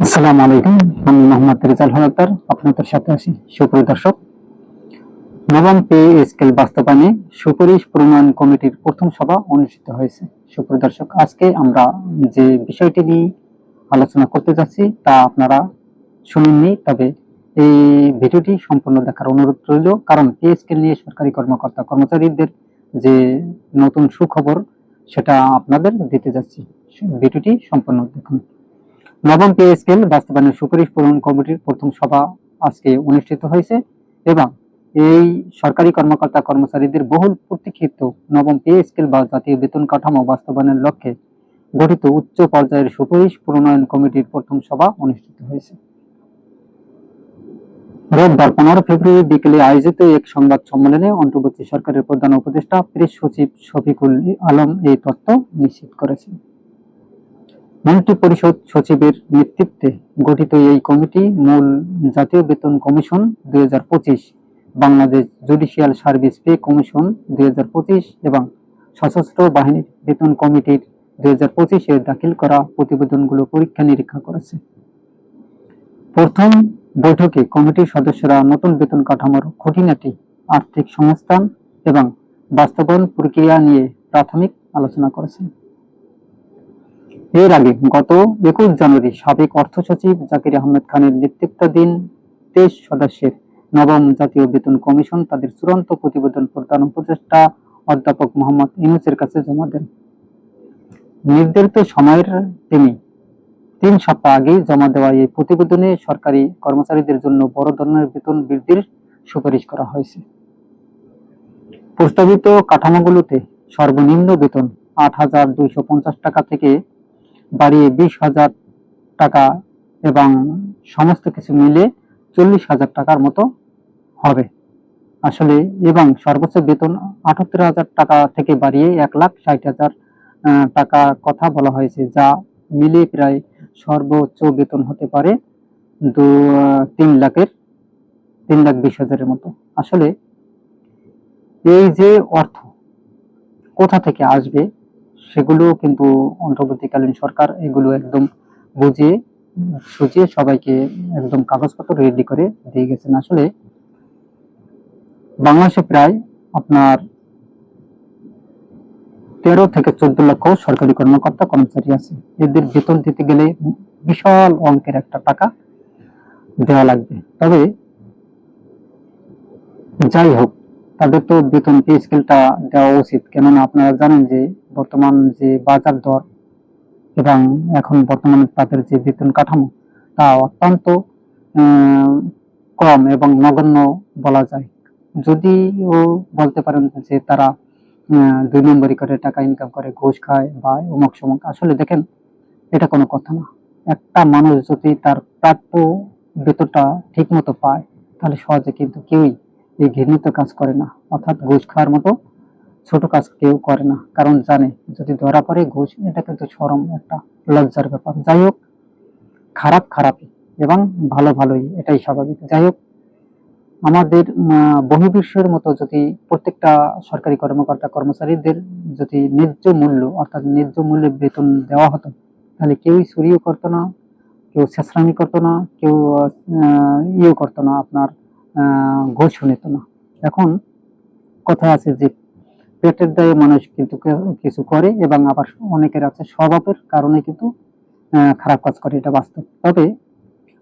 আসসালামু আলাইকুম। আমি মোহাম্মদ রেজাল হলাদার আপনাদের সাথে আছি। সুপ্রিয় দর্শক, নবম পে স্কেল বাস্তবায়নে সুপারিশ প্রণয়ন কমিটির প্রথম সভা অনুষ্ঠিত হয়েছে। সুপ্রিয় দর্শক, আজকে আমরা যে বিষয়টি নিয়ে আলোচনা করতে যাচ্ছি তা আপনারা শুনেননি, তবে এই ভিডিওটি সম্পূর্ণ দেখার অনুরোধ রইল, কারণ পে স্কেল নিয়ে সরকারি কর্মকর্তা কর্মচারীদের যে নতুন সুখবর সেটা আপনাদের দিতে যাচ্ছি। ভিডিওটি সম্পূর্ণ দেখুন। নবম পে স্কেল বাস্তবায়নের সুপারিশ প্রণয়ন কমিটির প্রথম সভা আজকে অনুষ্ঠিত হয়েছে এবং এই সরকারি কর্মকর্তা কর্মচারীদের বহুল প্রতীক্ষিত নবম পে স্কেল বা জাতীয় বেতন কাঠামো বাস্তবায়নের লক্ষ্যে গঠিত উচ্চ পর্যায়ের সুপারিশ প্রণয়ন কমিটির প্রথম সভা অনুষ্ঠিত হয়েছে। রোববার 15 ফেব্রুয়ারি বিকেলে আয়োজিত এক সংবাদ সম্মেলনে অন্তর্বর্তী সরকারের প্রধান উপদেষ্টা প্রেস সচিব শফিকুল আলম এই তথ্য নিশ্চিত করেছেন। মন্ত্রী পরিষদ সচিবের নেতৃত্বে গঠিত এই কমিটি মূল জাতীয় বেতন commission 2025, Bangladesh judicial service pay commission 2025 এবং সশস্ত্র বাহিনীর বেতন কমিটির 2025-এ দাখিল করা প্রতিবেদনগুলো পরীক্ষা নিরীক্ষা করেছে। প্রথম বৈঠকে কমিটির সদস্যরা নতুন বেতন কাঠামোর খুঁটিনাটি, আর্থিক সংস্থান এবং বাস্তবায়ন প্রক্রিয়া নিয়ে প্রাথমিক আলোচনা করেছেন। এর আগে গত 21 জানুয়ারি সাবেক অর্থ সচিব জাকির আহমেদ খানের নেতৃত্বাধীন 23 সদস্যের নবম জাতীয় বেতন কমিশন তাদের চূড়ান্ত প্রতিবেদন প্রধান উপদেষ্টা অধ্যাপক মোহাম্মদ ইউনূসের কাছে জমা দেন। নির্ধারিত সময়ের 3 সপ্তাহ আগেই জমা দেওয়া এই প্রতিবেদনে সরকারি কর্মচারীদের জন্য বড় ধরনের বেতন বৃদ্ধির সুপারিশ করা হয়েছে। প্রস্তাবিত কাঠামোগুলোতে সর্বনিম্ন বেতন 8,250 টাকা থেকে বাড়িয়ে 20,000 টাকা এবং সমস্ত কিছু মিলে 40,000 টাকার মতো হবে আসলে, এবং সর্বোচ্চ বেতন 78,000 টাকা থেকে বাড়িয়ে 1,60,000 টাকা কথা বলা হয়েছে, যা মিলে প্রায় সর্বোচ্চ বেতন হতে পারে 3,20,000-এর মতো। আসলে এই যে অর্থ কোথা থেকে আসবে সেগুলো কিন্তু অন্তর্বর্তীকালীন সরকার এগুলো একদম বুঝিয়ে সুঝিয়ে সবাইকে একদম কাগজপত্র রেডি করে দিয়ে গেছেন। আসলে বাংলাদেশে প্রায় আপনার 13 থেকে 14 লক্ষ সরকারি কর্মকর্তা কর্মচারী আছে। এদের বেতন দিতে গেলে বিশাল অঙ্কের একটা টাকা দেওয়া লাগবে। তবে যাই হোক, তাদের তো বেতন পে স্কেলটা দেওয়া উচিত, কেননা আপনারা জানেন যে বর্তমান যে বাজার দর এবং এখন বর্তমানে তাদের যে বেতন কাঠামো তা অত্যন্ত কম এবং নগণ্য বলা যায়। যদিও বলতে পারেন যে তারা 2 নম্বরই করে টাকা ইনকাম করে, ঘুষ খায় বা অমুক সমুক। আসলে দেখেন, এটা কোনো কথা না। একটা মানুষ যদি তার প্রাপ্য বেতনটা ঠিক মতো পায় তাহলে সহজে কিন্তু কেউই এই ঘৃণিত কাজ করে না, অর্থাৎ ঘুষ খাওয়ার মতো ছোট কাজ কেউ করে না, কারণ জানে যদি ধরা পড়ে ঘুষ, এটা কিন্তু চরম একটা লজ্জার ব্যাপার। যাই হোক, খারাপ খারাপই এবং ভালো ভালোই, এটাই স্বাভাবিক। যাই হোক, আমাদের বহির্বিশ্বের মতো যদি প্রত্যেকটা সরকারি কর্মকর্তা কর্মচারীদের যদি ন্যায্য মূল্য, অর্থাৎ ন্যায্য মূল্যে বেতন দেওয়া হতো, তাহলে কেউই চুরিও করতো না, কেউ ছেঁচড়ামি করতো না, কেউ ইয়েও করতো না, আপনার ঘুষও নিত না। এখন কথা আছে যে পেটের দায়ে মানুষ কিন্তু কিছু করে, এবং আবার অনেকের আছে স্বভাবের কারণে কিন্তু খারাপ কাজ করে, এটা বাস্তব। তবে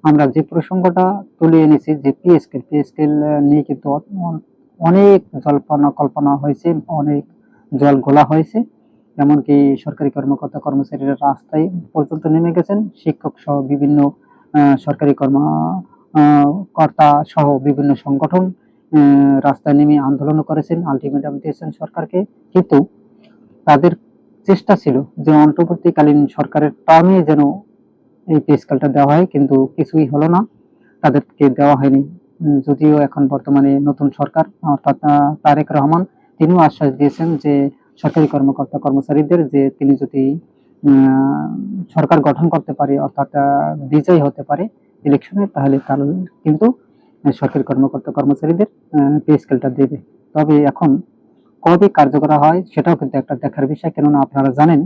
আমরা যে প্রসঙ্গটা তুলে এনেছি যে পে স্কেল নিয়ে কিন্তু অনেক জল্পনা কল্পনা হয়েছে, অনেক জল ঘোলা হয়েছে। এমনকি সরকারি কর্মকর্তা কর্মচারীরা রাস্তায় পর্যন্ত নেমে গেছেন, শিক্ষক সহ বিভিন্ন সরকারি কর্তা সহ বিভিন্ন সংগঠন রাস্তায় নেমে আন্দোলন করেছেন, আলটিমেটাম দিয়েছেন সরকারকে। কিন্তু তাদের চেষ্টা ছিল যে অন্তর্বর্তীকালীন সরকারের টার্মে যেন এই পে স্কেলটা দেওয়া হয়, কিন্তু কিছুই হলো না, তাদেরকে দেওয়া হয়নি। যদিও এখন বর্তমানে নতুন সরকার, অর্থাৎ তারেক রহমান, তিনিও আশ্বাস দিয়েছেন যে সরকারি কর্মকর্তা কর্মচারীদের যে তিনি যদি সরকার গঠন করতে পারে, অর্থাৎ বিজয়ী হতে পারে ইলেকশনে, তাহলে তার কিন্তু সরকারি কর্মকর্তা কর্মচারীদের পে স্কেলটা দেবে। তবে এখন কবে কার্যকর হয় সেটাও কিন্তু একটা দেখার বিষয়, কেননা আপনারা জানেন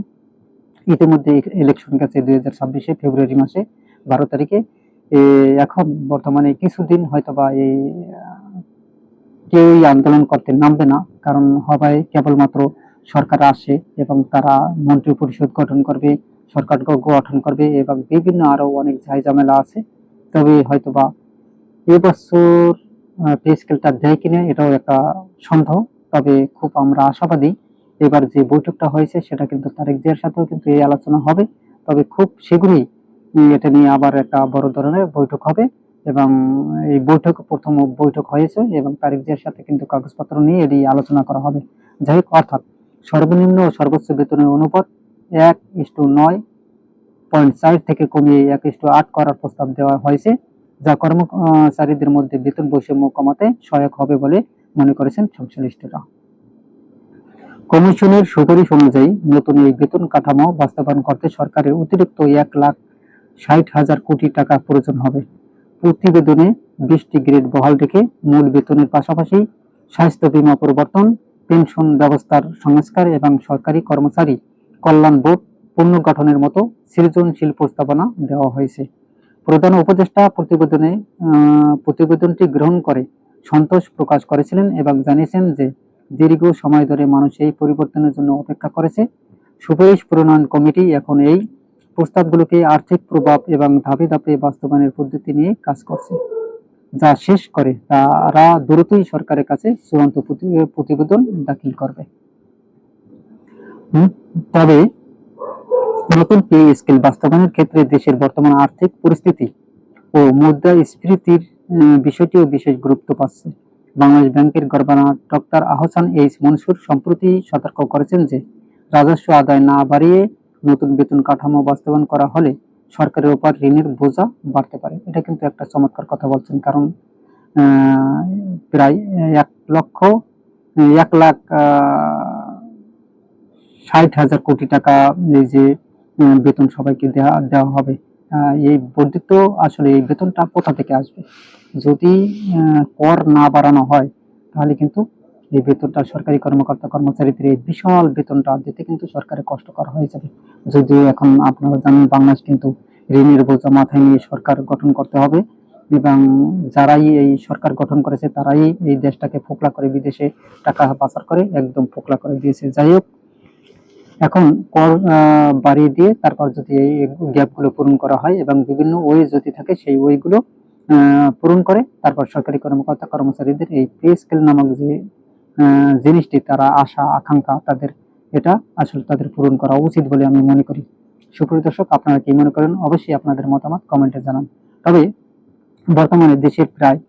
ইতিমধ্যে ইলেকশন গেছে 2026-এ ফেব্রুয়ারি মাসে, 12 তারিখে। এখন বর্তমানে কিছুদিন হয়তোবা এই কেউই আন্দোলন করতে নামবে না, কারণ সবাই কেবলমাত্র সরকার আসে এবং তারা মন্ত্রী পরিষদ গঠন করবে, সরকার গঠন করবে এবং বিভিন্ন আরো অনেক ঝামেলা আছে। তবে হয়তোবা এবছর পে স্কেলটা দেয় কিনা এটাও একটা সন্দেহ। তবে খুব আমরা আশাবাদী, এবার যে বৈঠকটা হয়েছে সেটা কিন্তু তারেক জিয়ার সাথেও কিন্তু এই আলোচনা হবে। তবে খুব শীঘ্রই এটা নিয়ে আবার একটা বড় ধরনের বৈঠক হবে এবং এই প্রথম বৈঠক হয়েছে এবং তারেক জিয়ার সাথে কিন্তু কাগজপত্র নিয়ে এটি আলোচনা করা হবে। যাই হোক, অর্থাৎ সর্বনিম্ন ও সর্বোচ্চ বেতনের অনুপাত 1:9.4 থেকে কমিয়ে 1:8 করার প্রস্তাব দেওয়া হয়েছে, যা কর্মচারীদের মধ্যে বেতন বৈষম্য কমাতে সহায়ক হবে বলে মনে করেছেন সংশ্লিষ্টরা। কমিশনের সুপারিশ অনুযায়ী নতুন এই বেতন কাঠামো বাস্তবায়ন করতে সরকারের অতিরিক্ত 1,60,000 কোটি টাকা প্রয়োজন হবে। প্রতিবেদনে 20টি গ্রেড বহাল রেখে মূল বেতনের পাশাপাশি স্বাস্থ্য বীমা পরিবর্তন, পেনশন ব্যবস্থার সংস্কার এবং সরকারি কর্মচারী কল্যাণ বোর্ড পুনর্গঠনের মতো সৃজনশীল প্রস্তাবনা দেওয়া হয়েছে। প্রধান উপদেষ্টা প্রতিবেদনটি গ্রহণ করে সন্তোষ প্রকাশ করেছিলেন এবং জানিয়েছেন যে দীর্ঘ সময় ধরে মানুষ এই পরিবর্তনের জন্য অপেক্ষা করেছে। সুপারিশ প্রণয়ন কমিটি এখন এই প্রস্তাবগুলোকে আর্থিক প্রভাব এবং ধাপে ধাপে বাস্তবায়নের পদ্ধতি নিয়ে কাজ করছে, যা শেষ করে তারা দ্রুতই সরকারের কাছে চূড়ান্ত প্রতিবেদন দাখিল করবে। তবে নতুন পে স্কেল বাস্তবায়নের ক্ষেত্রে দেশের বর্তমান আর্থিক পরিস্থিতি ও মুদ্রাস্ফীতির বিষয়টিও বিশেষ গুরুত্ব পাচ্ছে। বাংলাদেশ ব্যাংকের governor doctor Ahsan H Mansur সম্প্রতি সতর্ক করেছেন যে রাজস্ব আদায় না বাড়িয়ে নতুন বেতন কাঠামো বাস্তবায়ন করা হলে সরকারের উপর ঋণের বোঝা বাড়তে পারে। এটা কিন্তু একটা চমৎকার কথা বলছেন, কারণ প্রায় 1,60,000 কোটি টাকা এই যে বেতন সবাইকে দেওয়া হবে, এই বর্ধিত আসলে এই বেতনটা কোথা থেকে আসবে? যদি কর না বাড়ানো হয় তাহলে কিন্তু এই বেতনটা সরকারি কর্মকর্তা কর্মচারীদের এই বিশাল বেতনটা দিতে কিন্তু সরকারের কষ্টকর হয়ে যাবে। যদিও এখন আপনারা জানেন বাংলাদেশ কিন্তু ঋণের বোঝা মাথায় নিয়ে সরকার গঠন করতে হবে এবং যারাই এই সরকার গঠন করেছে তারাই এই দেশটাকে ফোকলা করে বিদেশে টাকা পাচার করে একদম ফোকলা করে দিয়েছে। যাই হোক, এখন কর বাড়িয়ে দিয়ে তারপর যদি এই গ্যাপগুলো পূরণ করা হয় এবং বিভিন্ন ওয়ে যদি থাকে সেই ওয়েগুলো পূরণ করে তারপর সরকারি কর্মকর্তা কর্মচারীদের এই পে স্কেল নামক যে জিনিসটি তারা আশা আকাঙ্ক্ষা তাদের, এটা আসলে তাদের পূরণ করা উচিত বলে আমি মনে করি। সুপ্রিয় দর্শক, আপনারা কি মনে করেন? অবশ্যই আপনাদের মতামত কমেন্টে জানান। তবে বর্তমানে দেশের প্রায়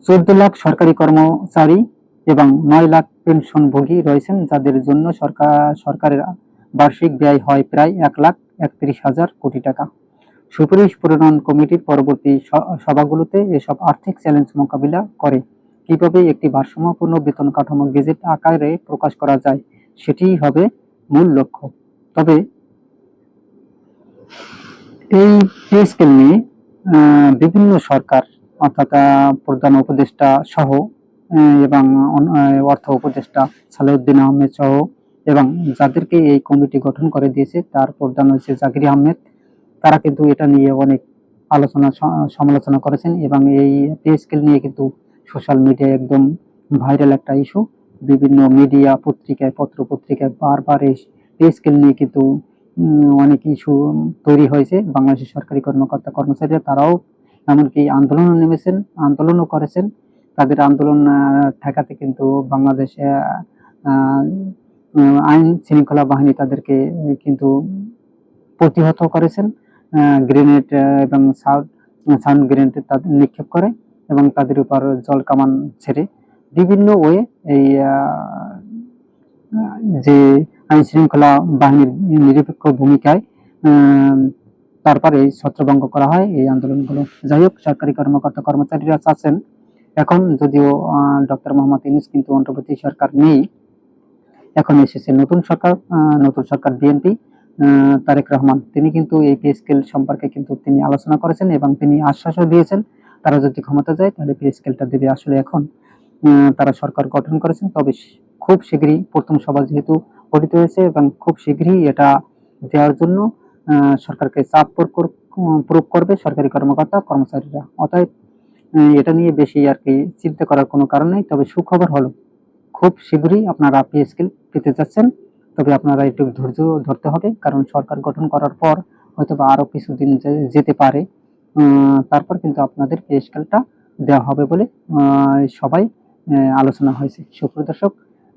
14 লাখ সরকারি কর্মচারী এবং 9 লাখ পেনশনভোগী রয়েছেন, যাদের জন্য সরকারের বার্ষিক ব্যয় হয় প্রায় 1,31,000 কোটি টাকা। সুপারিশ প্রণয়ন কমিটির পরবর্তী সভাগুলোতে এসব আর্থিক চ্যালেঞ্জ মোকাবিলা করে কিভাবে একটি ভারসাম্যপূর্ণ বেতন কাঠামো গেজেট আকারে প্রকাশ করা যায় সেটিই হবে মূল লক্ষ্য। তবে এই পে স্কেল নিয়ে বিভিন্ন সরকার অর্থাৎ প্রধান উপদেষ্টা সহ এবং অর্থ উপদেষ্টা সালেউদ্দিন আহমেদ সহ এবং যাদেরকে এই কমিটি গঠন করে দিয়েছে তার প্রধান হচ্ছে জাকির আহমেদ, তারা কিন্তু এটা নিয়ে অনেক সমালোচনা করেছেন এবং এই পে স্কেল নিয়ে কিন্তু সোশ্যাল মিডিয়ায় একদম ভাইরাল একটা ইস্যু। বিভিন্ন মিডিয়া পত্রিকায় পত্র পত্রিকায় বারবার এই পে স্কেল নিয়ে কিন্তু অনেক ইস্যু তৈরি হয়েছে। বাংলাদেশের সরকারি কর্মকর্তা কর্মচারীরা তারাও এমনকি আন্দোলনও নেমেছেন, আন্দোলনও করেছেন। তাদের আন্দোলন ঠেকাতে কিন্তু বাংলাদেশে আইন শৃঙ্খলা বাহিনী তাদেরকে কিন্তু প্রতিহত করেছেন, গ্রেনেড এবং সাউন্ড গ্রেনেড তাদের নিক্ষেপ করে এবং তাদের উপর জল কামান ছেড়ে বিভিন্ন ওয়ে এই যে আইন শৃঙ্খলা বাহিনীর নিরপেক্ষ ভূমিকায় তারপরে ছত্রভঙ্গ করা হয় এই আন্দোলনগুলো। যাই হোক, সরকারি কর্মকর্তা কর্মচারীরা চাচ্ছেন, এখন যদিও ডক্টর মোহাম্মদ ইউনূস কিন্তু অন্তর্বর্তী সরকার নেই, এখন এসেছে নতুন সরকার বিএনপি তারেক রহমান, তিনি কিন্তু এই পে স্কেল সম্পর্কে কিন্তু তিনি আলোচনা করেছেন এবং তিনি আশ্বাসও দিয়েছেন তারা যদি ক্ষমতা যায় তাহলে পে স্কেলটা দেবে। আসলে এখন তারা সরকার গঠন করেছেন, তবে খুব শীঘ্রই প্রথম সভা যেহেতু গঠিত হয়েছে এবং খুব শীঘ্রই এটা দেওয়ার জন্য সরকারকে চাপ প্রুভ করবে সরকারি কর্মকর্তা কর্মচারীরা। অতএব এটা নিয়ে বেশি আর কি চিন্তা করার কোনো কারণ নেই। তবে সুখবর হলো খুব শীঘ্রই আপনারা পে স্কেল পেতে যাচ্ছেন। তবে আপনারা একটু ধৈর্য ধরতে হবে, কারণ সরকার গঠন করার পর হয়তোবা আরো কিছুদিন যেতে পারে। তারপর কিন্তু আপনাদের পে স্কেলটা দেওয়া হবে বলে সবাই আলোচনা হয়েছে। সুপ্রিয় দর্শক,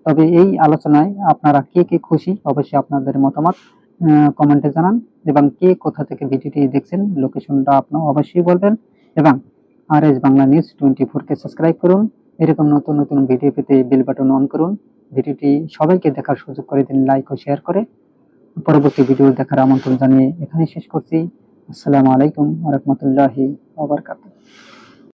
তবে এই আলোচনায় আপনারা কে কে খুশি অবশ্যই আপনাদের মতামত কমেন্টে জানান, এবং কে কোথা থেকে ভিডিওটি দেখছেন লোকেশনটা আপনারা অবশ্যই বলবেন। এবং RS বাংলা নিউজ 24 কে সাবস্ক্রাইব করুন। এরকম নতুন নতুন ভিডিও পেতে বেল বাটন অন করুন। ভিডিওটি সবাইকে দেখার সুযোগ করে দিন লাইক ও শেয়ার করে। পরবর্তী ভিডিও দেখার আমন্ত্রণ জানিয়ে এখানেই শেষ করছি। আসসালামু আলাইকুম ওয়া রাহমাতুল্লাহি ওয়া বারাকাতুহু।